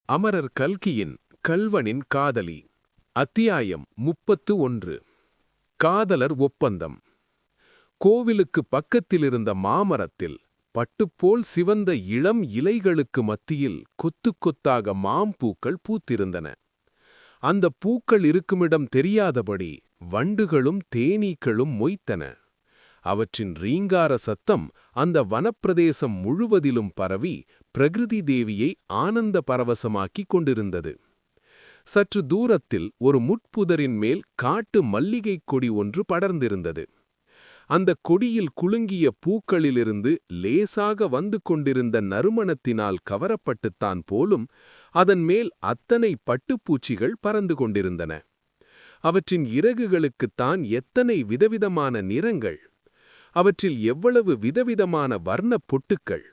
அமரர் கல்கியின் கள்வனின் காதலி அத்தியாயம் 31. காதலர் ஒப்பந்தம். கோவிலுக்கு பக்கத்திலிருந்த மாமரத்தில் பட்டுப்போல் சிவந்த இளம் இலைகளுக்கு மத்தியில் கொத்து கொத்தாக மாம்பூக்கள் பூத்திருந்தன. அந்த பூக்கள் இருக்குமிடம் தெரியாதபடி வண்டுகளும் தேனீக்களும் மொய்த்தன. அவற்றின் ரீங்கார சத்தம் அந்த வனப்பிரதேசம் முழுவதிலும் பரவி பிரகிருதி தேவியை ஆனந்த பரவசமாக்கிக் கொண்டிருந்தது. சற்று தூரத்தில் ஒரு முட்புதரின் மேல் காட்டு மல்லிகைக் கொடி ஒன்று படர்ந்திருந்தது. அந்த கொடியில் குலுங்கிய பூக்களிலிருந்து லேசாக வந்து கொண்டிருந்த நறுமணத்தினால் கவரப்பட்டுத்தான் போலும் அதன் மேல் அத்தனை பட்டுப்பூச்சிகள் பறந்து கொண்டிருந்தன. அவற்றின் இறகுகளுக்குத்தான் எத்தனை விதவிதமான நிறங்கள்! அவற்றில் எவ்வளவு விதவிதமான வர்ணப் பொட்டுக்கள்!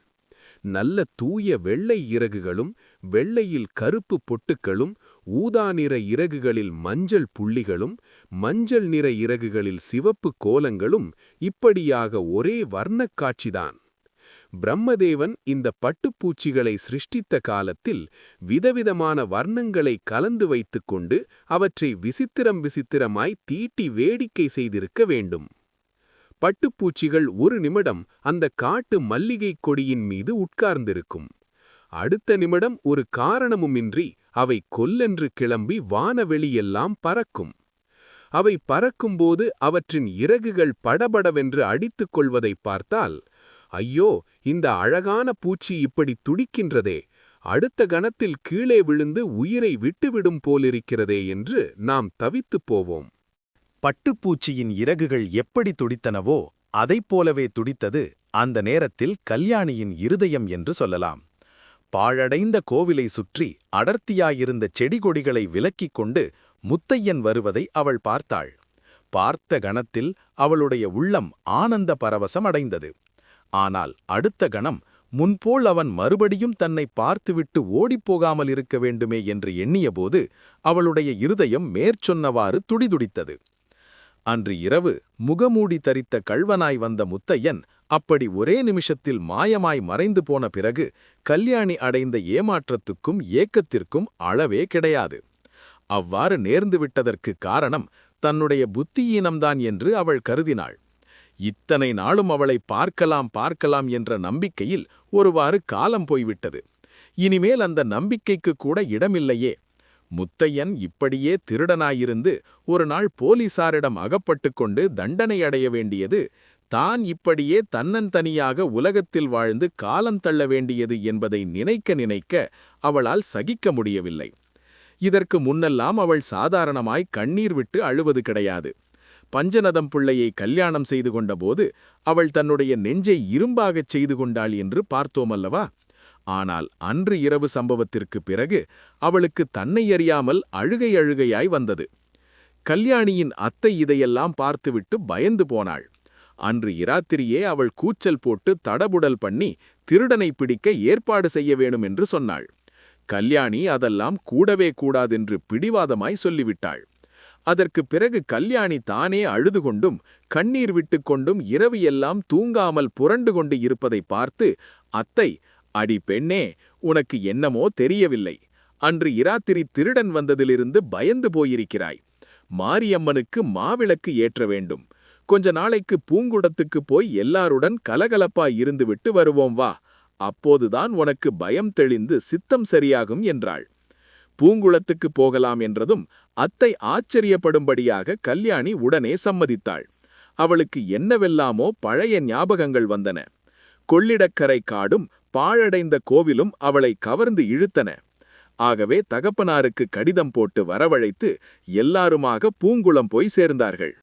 நல்ல தூய வெள்ளை இறகுகளும் வெள்ளையில் கருப்பு பொட்டுக்களும் ஊதா நிற இறகுகளில் மஞ்சள் புள்ளிகளும் மஞ்சள் நிற இறகுகளில் சிவப்பு கோலங்களும் இப்படியாக ஒரே வர்ணக் காட்சிதான். பிரம்மதேவன் இந்த பட்டுப்பூச்சிகளை சிருஷ்டித்த காலத்தில் விதவிதமான வர்ணங்களை கலந்து வைத்துக்கொண்டு அவற்றை விசித்திரமாய் தீட்டி வேடிக்கை செய்திருக்க வேண்டும். பட்டுப்பூச்சிகள் ஒரு நிமிடம் அந்த காட்டு மல்லிகைக் கொடியின் மீது உட்கார்ந்திருக்கும். அடுத்த நிமிடம் ஒரு காரணமுமின்றி அவை கொல்லென்று கிளம்பி வானவெளியெல்லாம் பறக்கும். அவை பறக்கும்போது அவற்றின் இறகுகள் படபடவென்று அடித்துக் கொள்வதை பார்த்தால், ஐயோ, இந்த அழகான பூச்சி இப்படி துடிக்கின்றதே, அடுத்த கணத்தில் கீழே விழுந்து உயிரை விட்டுவிடும் போலிருக்கிறதே என்று நாம் தவித்துப் போவோம். பட்டுப்பூச்சியின் இறகுகள் எப்படி துடித்தனவோ அதைப்போலவே துடித்தது அந்த நேரத்தில் கல்யாணியின் இருதயம் என்று சொல்லலாம். பாழடைந்த கோவிலை சுற்றி அடர்த்தியாயிருந்த செடிகொடிகளை விலக்கிக் கொண்டு முத்தையன் வருவதை அவள் பார்த்தாள். பார்த்த கணத்தில் அவளுடைய உள்ளம் ஆனந்த பரவசம் அடைந்தது. ஆனால் அடுத்த கணம் முன்போல் அவன் மறுபடியும் தன்னை பார்த்துவிட்டு ஓடிப்போகாமல் இருக்க வேண்டுமே என்று எண்ணியபோது அவளுடைய இருதயம் மேற்சொன்னவாறு துடிதுடித்தது. அன்று இரவு முகமூடி தரித்த கள்வனாய் வந்த முத்தையன் அப்படி ஒரே நிமிஷத்தில் மாயமாய் மறைந்து போன பிறகு கல்யாணி அடைந்த ஏமாற்றத்துக்கும் ஏக்கத்திற்கும் அளவே கிடையாது. அவ்வாறு நேர்ந்துவிட்டதற்கு காரணம் தன்னுடைய புத்தியீனம்தான் என்று அவள் கருதினாள். இத்தனை நாளும் அவளை பார்க்கலாம் என்ற நம்பிக்கையில் ஒருவாறு காலம் போய்விட்டது. இனிமேல் அந்த நம்பிக்கைக்கு கூட இடமில்லையே. முத்தையன் இப்படியே திருடனாயிருந்து ஒரு நாள் போலீசாரிடம் அகப்பட்டு கொண்டு தண்டனை அடைய வேண்டியது, தான் இப்படியே தன்னந்தனியாக உலகத்தில் வாழ்ந்து காலம் தள்ள வேண்டியது என்பதை நினைக்க அவளால் சகிக்க முடியவில்லை. இதற்கு முன்னெல்லாம் அவள் சாதாரணமாய் கண்ணீர் விட்டு அழுவது கிடையாது. பஞ்சநதம் பிள்ளையை கல்யாணம் செய்து கொண்டபோது அவள் தன்னுடைய நெஞ்சை இரும்பாகச் செய்து கொண்டாள் என்று பார்த்தோமல்லவா? ஆனால் அன்று இரவு சம்பவத்திற்குப் பிறகு அவளுக்கு தன்னை அறியாமல் அழுகையாய் வந்தது. கல்யாணியின் அத்தை இதையெல்லாம் பார்த்துவிட்டு பயந்து போனாள். அன்று இராத்திரியே அவள் கூச்சல் போட்டு தடபுடல் பண்ணி திருடனை பிடிக்க ஏற்பாடு செய்ய வேணும் என்று சொன்னாள். கல்யாணி அதெல்லாம் கூடவே கூடாதென்று பிடிவாதமாய் சொல்லிவிட்டாள். அதற்குப் பிறகு கல்யாணி தானே அழுது கொண்டும் கண்ணீர் விட்டு கொண்டும் இரவு எல்லாம் தூங்காமல் புரண்டு கொண்டு இருப்பதை பார்த்து, அத்தை, அடி பெண்ணே, உனக்கு என்னமோ தெரியவில்லை. அன்று இராத்திரி திருடன் வந்ததிலிருந்து பயந்து போயிருக்கிறாய். மாரியம்மனுக்கு மாவிளக்கு ஏற்ற வேண்டும். கொஞ்ச நாளைக்கு பூங்குடத்துக்கு போய் எல்லாருடன் கலகலப்பாய் இருந்துவிட்டு வருவோம் வா. அப்போதுதான் உனக்கு பயம் தெளிந்து சித்தம் சரியாகும் என்றாள். பூங்குளத்துக்கு போகலாம் என்றதும் அத்தை ஆச்சரியப்படும்படியாக கல்யாணி உடனே சம்மதித்தாள். அவளுக்கு என்னவெல்லாமோ பழைய ஞாபகங்கள் வந்தன. கொள்ளிடக்கரை காடும் பாழடைந்த கோவிலும் அவளை கவர்ந்து இழுத்தன. ஆகவே தகப்பனாருக்கு கடிதம் போட்டு வரவழைத்து எல்லாருமாக பூங்குளம் போய் சேர்ந்தார்கள்.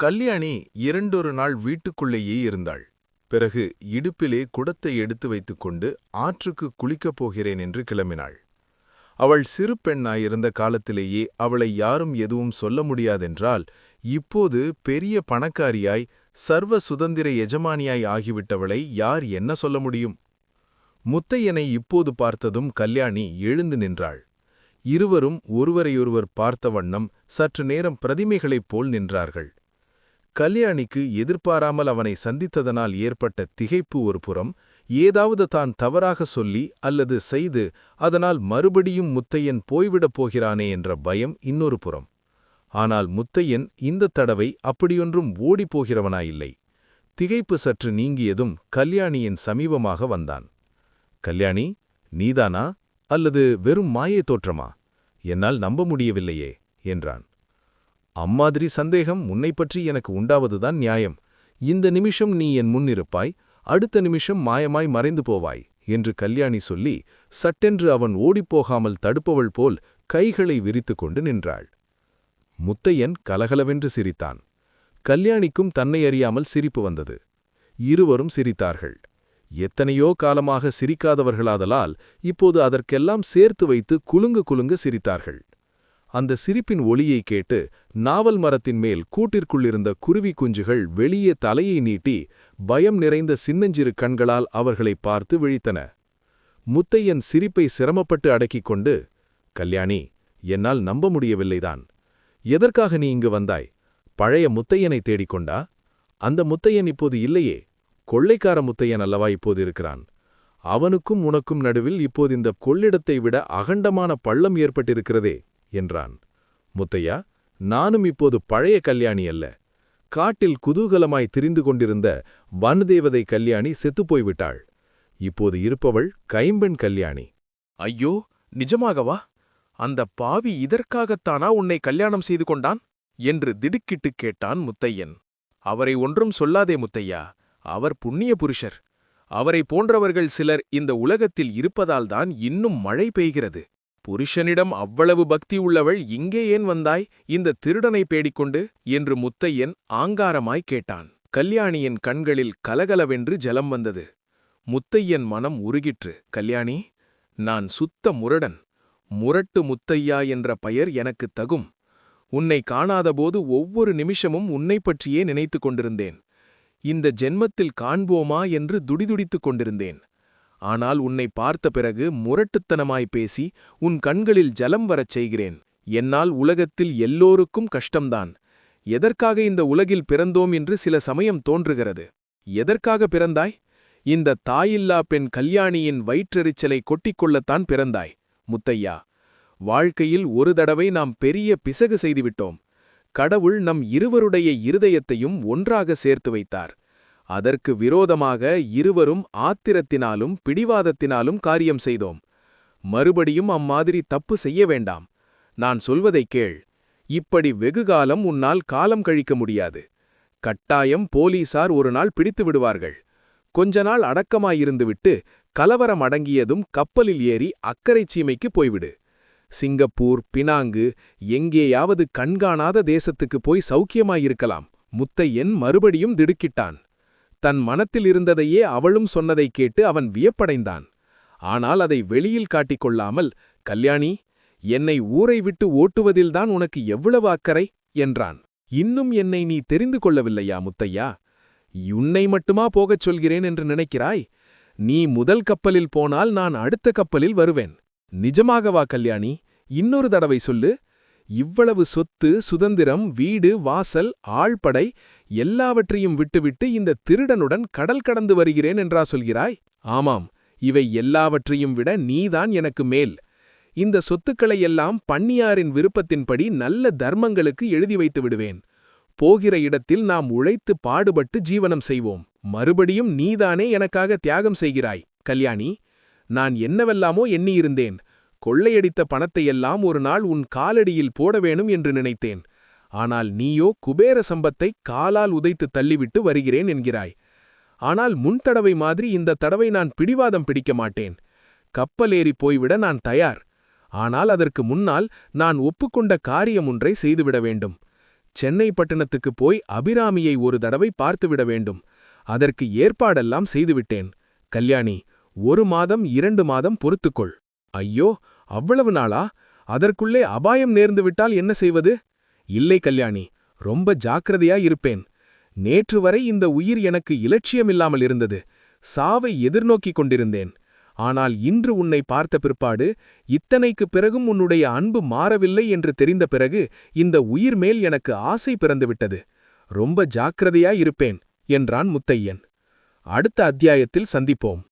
கல்யாணி 2 நாள் வீட்டுக்குள்ளேயே இருந்தாள். பிறகு இடுப்பிலே குடத்தை எடுத்து வைத்துக்கொண்டு ஆற்றுக்கு குளிக்கப் போகிறேன் என்று கிளம்பினாள். அவள் சிறு பெண்ணாயிருந்த காலத்திலேயே அவளை யாரும் எதுவும் சொல்ல முடியாதென்றால், இப்போது பெரிய பணக்காரியாய் சர்வ சுதந்திர எஜமானியாய் ஆகிவிட்டவளை யார் என்ன சொல்ல முடியும்? முத்தையனை இப்போது பார்த்ததும் கல்யாணி எழுந்து நின்றாள். இருவரும் ஒருவரையொருவர் பார்த்த வண்ணம் சற்று நேரம் பிரதிமைகளைப் போல் நின்றார்கள். கல்யாணிக்கு எதிர்பாராமல் அவனை சந்தித்ததனால் ஏற்பட்ட திகைப்பு ஒரு புறம், ஏதாவது தான் தவறாக சொல்லி அல்லது செய்து அதனால் மறுபடியும் முத்தையன் போய்விடப் போகிறானே என்ற பயம் இன்னொரு புறம். ஆனால் முத்தையன் இந்தத் தடவை அப்படியொன்றும் ஓடிப்போகிறவனாயில்லை. திகைப்பு சற்று நீங்கியதும் கல்யாணியின் சமீபமாக வந்தான். கல்யாணி, நீதானா அல்லது வெறும் மாயை தோற்றமா? என்னால் நம்ப முடியவில்லையே என்றான். அம்மாதிரி சந்தேகம் உன்னைப் பற்றி எனக்கு உண்டாவதுதான் நியாயம். இந்த நிமிஷம் நீ என் முன்னிருப்பாய், அடுத்த நிமிஷம் மாயமாய் மறைந்து போவாய் என்று கல்யாணி சொல்லி சட்டென்று அவன் ஓடிப்போகாமல் தடுப்பவள் போல் கைகளை விரித்து கொண்டு நின்றாள். முத்தையன் கலகலவென்று சிரித்தான். கல்யாணிக்கும் தன்னை அறியாமல் சிரிப்பு வந்தது. இருவரும் சிரித்தார்கள். எத்தனையோ காலமாக சிரிக்காதவர்களாதலால் இப்போது அதற்கெல்லாம் சேர்த்து வைத்து குலுங்கு குலுங்க சிரித்தார்கள். அந்த சிரிப்பின் ஒலியை கேட்டு நாவல் மரத்தின் மேல் கூட்டிற்குள்ளிருந்த குருவி குஞ்சுகள் வெளியே தலையை நீட்டி பயம் நிறைந்த சின்னஞ்சிறு கண்களால் அவர்களை பார்த்து விழித்தன. முத்தையன் சிரிப்பை சிரமப்பட்டு அடக்கிக் கொண்டு, கல்யாணி, என்னால் நம்ப முடியவில்லைதான். எதற்காக நீ இங்கு வந்தாய்? பழைய முத்தையனை தேடிக்கொண்டா? அந்த முத்தையன் இப்போது இல்லையே. கொள்ளைக்கார முத்தையன் அல்லவா இப்போது இருக்கிறான். அவனுக்கும் உனக்கும் நடுவில் இப்போது இந்த கொள்ளிடத்தை விட அகண்டமான பள்ளம் ஏற்பட்டிருக்கிறதே என்றான். முத்தையா, நானும் இப்போது பழைய கல்யாணி அல்ல. காட்டில் குதூகலமாய் திரிந்து கொண்டிருந்த வனதேவதை கல்யாணி செத்துப்போய்விட்டாள். இப்போது இருப்பவள் கைம்பெண் கல்யாணி. ஐயோ, நிஜமாகவா? அந்த பாவி இதற்காகத்தானா உன்னை கல்யாணம் செய்து கொண்டான் என்று திடுக்கிட்டுக் கேட்டான் முத்தையன். அவரை ஒன்றும் சொல்லாதே முத்தையா, அவர் புண்ணிய புருஷர். அவரை போன்றவர்கள் சிலர் இந்த உலகத்தில் இருப்பதால்தான் இன்னும் மழை பெய்கிறது. புருஷனிடம் அவ்வளவு பக்தி உள்ளவள் இங்கே ஏன் வந்தாய், இந்த திருடனை பேடிக்கொண்டு என்று முத்தையன் ஆங்காரமாய் கேட்டான். கல்யாணியின் கண்களில் கலகலவென்று ஜலம் வந்தது. முத்தையன் மனம் உருகிற்று. கல்யாணி, நான் சுத்த முரடன். முரட்டு முத்தையா என்ற பெயர் எனக்குத் தகும். உன்னை காணாதபோது ஒவ்வொரு நிமிஷமும் உன்னைப் பற்றியே நினைத்துக் கொண்டிருந்தேன். இந்த ஜென்மத்தில் காண்போமா என்று துடிதுடித்துக் கொண்டிருந்தேன். ஆனால் உன்னை பார்த்த பிறகு முரட்டுத்தனமாய் பேசி உன் கண்களில் ஜலம் வரச் செய்கிறேன். என்னால் உலகத்தில் எல்லோருக்கும் கஷ்டம்தான். எதற்காக இந்த உலகில் பிறந்தோம் என்று சில சமயம் தோன்றுகிறது. எதற்காக பிறந்தாய்? இந்த தாயில்லா பெண் கல்யாணியின் வயிற்றெரிச்சலை கொட்டிக்கொள்ளத்தான் பிறந்தாய். முத்தையா, வாழ்க்கையில் ஒரு தடவை நாம் பெரிய பிசகு செய்துவிட்டோம். கடவுள் நம் இருவருடைய இருதயத்தையும் ஒன்றாக சேர்த்து வைத்தார். அதற்கு விரோதமாக இருவரும் ஆத்திரத்தினாலும் பிடிவாதத்தினாலும் காரியம் செய்தோம். மறுபடியும் அம்மாதிரி தப்பு செய்ய வேண்டாம். நான் சொல்வதைக் கேள். இப்படி வெகுகாலம் உன்னால் காலம் கழிக்க முடியாது. கட்டாயம் போலீசார் ஒரு நாள் பிடித்து விடுவார்கள். கொஞ்ச நாள் அடக்கமாயிருந்துவிட்டு கலவரம் அடங்கியதும் கப்பலில் ஏறி அக்கரை சீமைக்கு போய்விடு. சிங்கப்பூர், பினாங்கு, எங்கேயாவது கண்காணாத தேசத்துக்கு போய் சௌக்கியமாயிருக்கலாம். முத்தையன் மறுபடியும் திடுக்கிட்டான். தன் மனத்தில் இருந்ததையே அவளும் சொன்னதைக் கேட்டு அவன் வியப்படைந்தான். ஆனால் அதை வெளியில் காட்டிக்கொள்ளாமல், கல்யாணி, என்னை ஊரை விட்டு ஓட்டுவதில்தான் உனக்கு எவ்வளவு அக்கறை என்றான். இன்னும் என்னை நீ தெரிந்து கொள்ளவில்லையா முத்தையா? உன்னை மட்டுமா போகச் சொல்கிறேன் என்று நினைக்கிறாய்? நீ முதல் கப்பலில் போனால் நான் அடுத்த கப்பலில் வருவேன். நிஜமாகவா கல்யாணி? இன்னொரு தடவை சொல்லு. இவ்வளவு சொத்து, சுதந்திரம், வீடு, வாசல், ஆள்படை எல்லாவற்றையும் விட்டுவிட்டு இந்த திருடனுடன் கடல் கடந்து வருகிறேன் என்றா சொல்கிறாய்? ஆமாம், இவை எல்லாவற்றையும் விட நீதான் எனக்கு மேல். இந்த சொத்துக்களையெல்லாம் பன்னியாரின் விருப்பத்தின்படி நல்ல தர்மங்களுக்கு எழுதி வைத்து விடுவேன். போகிற இடத்தில் நாம் உழைத்து பாடுபட்டு ஜீவனம் செய்வோம். மறுபடியும் நீதானே எனக்காக தியாகம் செய்கிறாய். கல்யாணி, நான் என்னவெல்லாமோ எண்ணியிருந்தேன். கொள்ளையடித்த பணத்தையெல்லாம் ஒரு நாள் உன் காலடியில் போட வேணும் என்று நினைத்தேன். ஆனால் நீயோ குபேர சம்பத்தை காலால் உதைத்து தள்ளிவிட்டு வருகிறேன் என்கிறாய். ஆனால் முன்தடவை மாதிரி இந்த தடவை நான் பிடிவாதம் பிடிக்க மாட்டேன். கப்பலேறி போய்விட நான் தயார். ஆனால் அதற்கு முன்னால் நான் ஒப்புக்கொண்ட காரியம் ஒன்றை செய்துவிட வேண்டும். சென்னை பட்டணத்துக்கு போய் அபிராமியை ஒரு தடவை பார்த்துவிட வேண்டும். அதற்கு ஏற்பாடெல்லாம் செய்துவிட்டேன். கல்யாணி, 1 மாதம் 2 மாதம் பொறுத்துக்கொள். ஐயோ, அவ்வளவு நாளா? அதற்குள்ளே அபாயம் நேர்ந்துவிட்டால் என்ன செய்வது? இல்லை கல்யாணி, ரொம்ப ஜாக்கிரதையாயிருப்பேன். நேற்று வரை இந்த உயிர் எனக்கு இலட்சியமில்லாமல் இருந்தது. சாவை எதிர்நோக்கிக் கொண்டிருந்தேன். ஆனால் இன்று உன்னை பார்த்த பிற்பாடு, இத்தனைக்குப் பிறகும் உன்னுடைய அன்பு மாறவில்லை என்று தெரிந்த பிறகு இந்த உயிர் மேல் எனக்கு ஆசை பிறந்துவிட்டது. ரொம்ப ஜாக்கிரதையாயிருப்பேன் என்றான் முத்தையன். அடுத்த அத்தியாயத்தில் சந்திப்போம்.